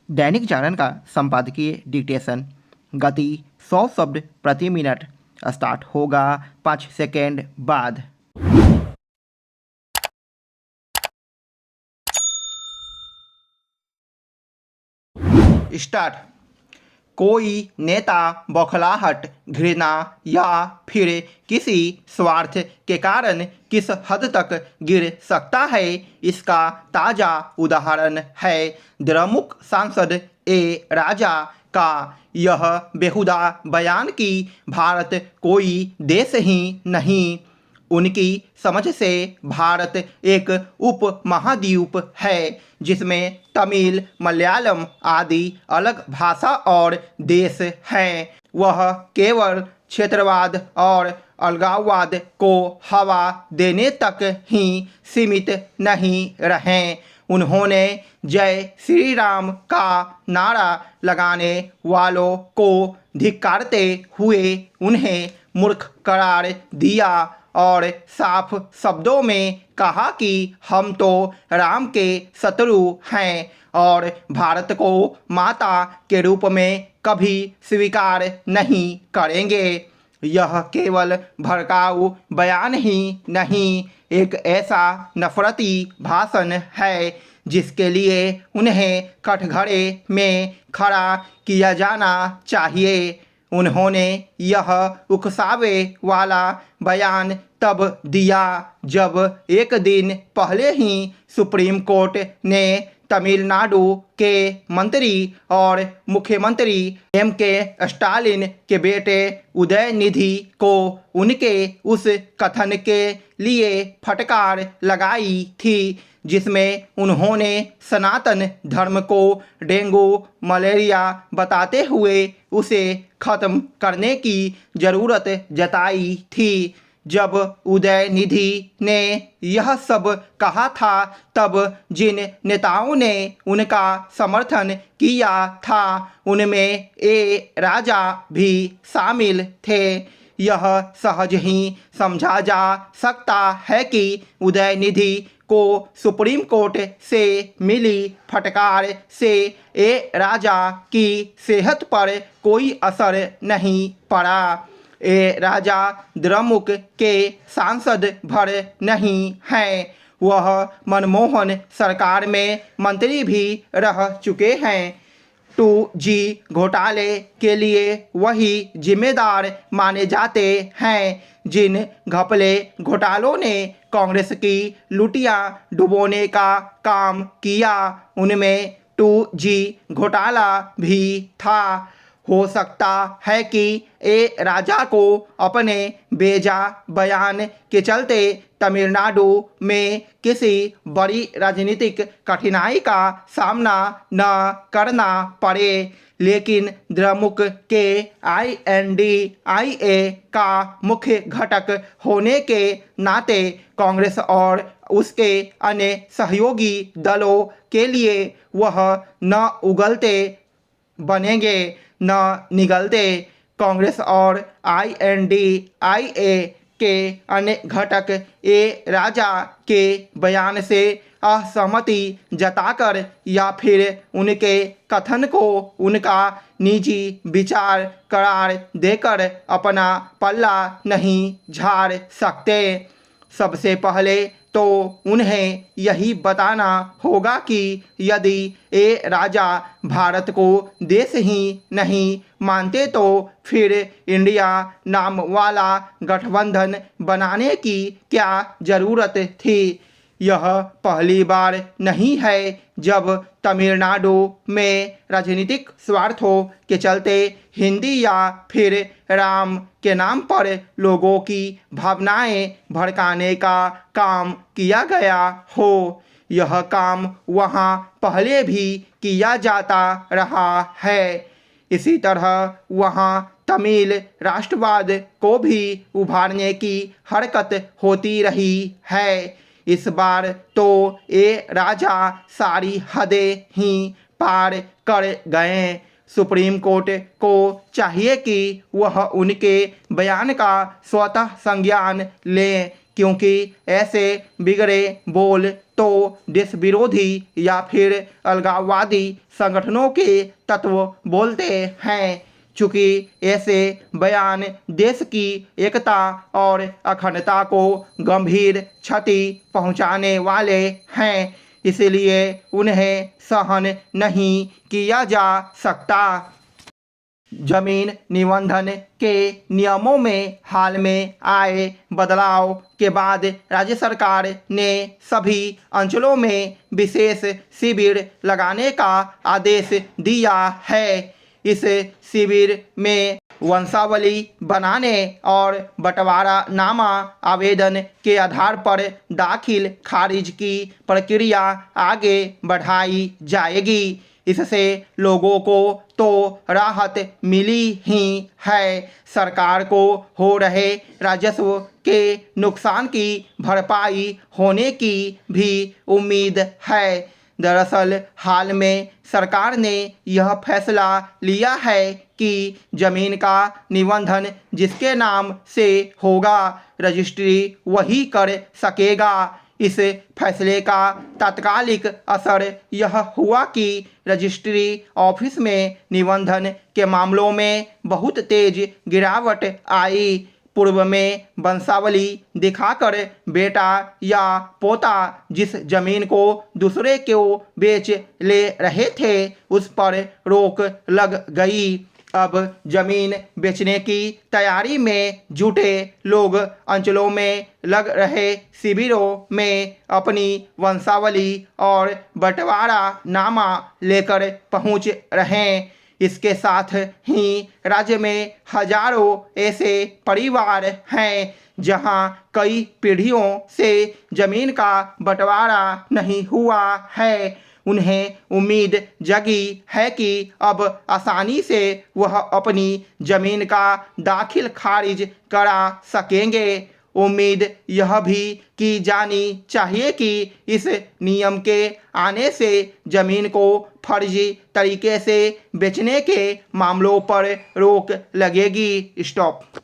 दैनिक जागरण का संपादकीय डिक्टेशन। गति 100 शब्द प्रति मिनट। स्टार्ट होगा 5 सेकेंड बाद। स्टार्ट। कोई नेता बौखलाहट, घृणा या फिर किसी स्वार्थ के कारण किस हद तक गिर सकता है, इसका ताज़ा उदाहरण है द्रमुक सांसद ए राजा का यह बेहुदा बयान कि भारत कोई देश ही नहीं। उनकी समझ से भारत एक उप महाद्वीप है जिसमें तमिल, मलयालम आदि अलग भाषा और देश हैं। वह केवल क्षेत्रवाद और अलगाववाद को हवा देने तक ही सीमित नहीं रहे। उन्होंने जय श्री राम का नारा लगाने वालों को धिक्कारते हुए उन्हें मूर्ख करार दिया और साफ शब्दों में कहा कि हम तो राम के शत्रु हैं और भारत को माता के रूप में कभी स्वीकार नहीं करेंगे। यह केवल भड़काऊ बयान ही नहीं, एक ऐसा नफरती भाषण है जिसके लिए उन्हें कठघरे में खड़ा किया जाना चाहिए। उन्होंने यह उकसावे वाला बयान तब दिया जब एक दिन पहले ही सुप्रीम कोर्ट ने तमिलनाडु के मंत्री और मुख्यमंत्री M.K. स्टालिन के बेटे उदयनिधि को उनके उस कथन के लिए फटकार लगाई थी जिसमें उन्होंने सनातन धर्म को डेंगू मलेरिया बताते हुए उसे खत्म करने की ज़रूरत जताई थी। जब उदयनिधि ने यह सब कहा था तब जिन नेताओं ने उनका समर्थन किया था उनमें ए राजा भी शामिल थे। यह सहज ही समझा जा सकता है कि उदयनिधि को सुप्रीम कोर्ट से मिली फटकार से ए राजा की सेहत पर कोई असर नहीं पड़ा। ए राजा द्रमुक के सांसद भर नहीं हैं, वह मनमोहन सरकार में मंत्री भी रह चुके हैं। 2G घोटाले के लिए वही जिम्मेदार माने जाते हैं जिन घपले घोटालों ने कांग्रेस की लुटिया डुबोने का काम किया, उनमें 2G घोटाला भी था। हो सकता है कि ए राजा को अपने बेजा बयान के चलते तमिलनाडु में किसी बड़ी राजनीतिक कठिनाई का सामना न करना पड़े, लेकिन द्रमुक के INDIA का मुख्य घटक होने के नाते कांग्रेस और उसके अन्य सहयोगी दलों के लिए वह न उगलते बनेंगे न निगलते। कांग्रेस और INDIA के अन्य घटक ए राजा के बयान से असहमति जताकर या फिर उनके कथन को उनका निजी विचार करार देकर अपना पल्ला नहीं झाड़ सकते। सबसे पहले तो उन्हें यही बताना होगा कि यदि ए राजा भारत को देश ही नहीं मानते तो फिर इंडिया नाम वाला गठबंधन बनाने की क्या ज़रूरत थी। यह पहली बार नहीं है जब तमिलनाडु में राजनीतिक स्वार्थों के चलते हिंदी या फिर राम के नाम पर लोगों की भावनाएं भड़काने का काम किया गया हो। यह काम वहां पहले भी किया जाता रहा है। इसी तरह वहां तमिल राष्ट्रवाद को भी उभारने की हरकत होती रही है। इस बार तो ए राजा सारी हदें ही पार कर गए। सुप्रीम कोर्ट को चाहिए कि वह उनके बयान का स्वतः संज्ञान लें क्योंकि ऐसे बिगड़े बोल तो देश विरोधी या फिर अलगाववादी संगठनों के तत्व बोलते हैं। चूँकि ऐसे बयान देश की एकता और अखंडता को गंभीर क्षति पहुंचाने वाले हैं, इसलिए उन्हें सहन नहीं किया जा सकता। जमीन निबंधन के नियमों में हाल में आए बदलाव के बाद राज्य सरकार ने सभी अंचलों में विशेष शिविर लगाने का आदेश दिया है। इस शिविर में वंशावली बनाने और बंटवारानामा आवेदन के आधार पर दाखिल खारिज की प्रक्रिया आगे बढ़ाई जाएगी। इससे लोगों को तो राहत मिली ही है, सरकार को हो रहे राजस्व के नुकसान की भरपाई होने की भी उम्मीद है। दरअसल हाल में सरकार ने यह फैसला लिया है कि जमीन का निबंधन जिसके नाम से होगा रजिस्ट्री वही कर सकेगा। इस फैसले का तात्कालिक असर यह हुआ कि रजिस्ट्री ऑफिस में निबंधन के मामलों में बहुत तेज गिरावट आई। पूर्व में वंशावली दिखाकर बेटा या पोता जिस जमीन को दूसरे को बेच ले रहे थे उस पर रोक लग गई। अब जमीन बेचने की तैयारी में जुटे लोग अंचलों में लग रहे शिविरों में अपनी वंशावली और बंटवारानामा लेकर पहुंच रहे हैं। इसके साथ ही राज्य में हजारों ऐसे परिवार हैं जहां कई पीढ़ियों से जमीन का बंटवारा नहीं हुआ है। उन्हें उम्मीद जगी है कि अब आसानी से वह अपनी जमीन का दाखिल खारिज करा सकेंगे। उम्मीद यह भी की जानी चाहिए कि इस नियम के आने से जमीन को फर्जी तरीके से बेचने के मामलों पर रोक लगेगी। स्टॉप।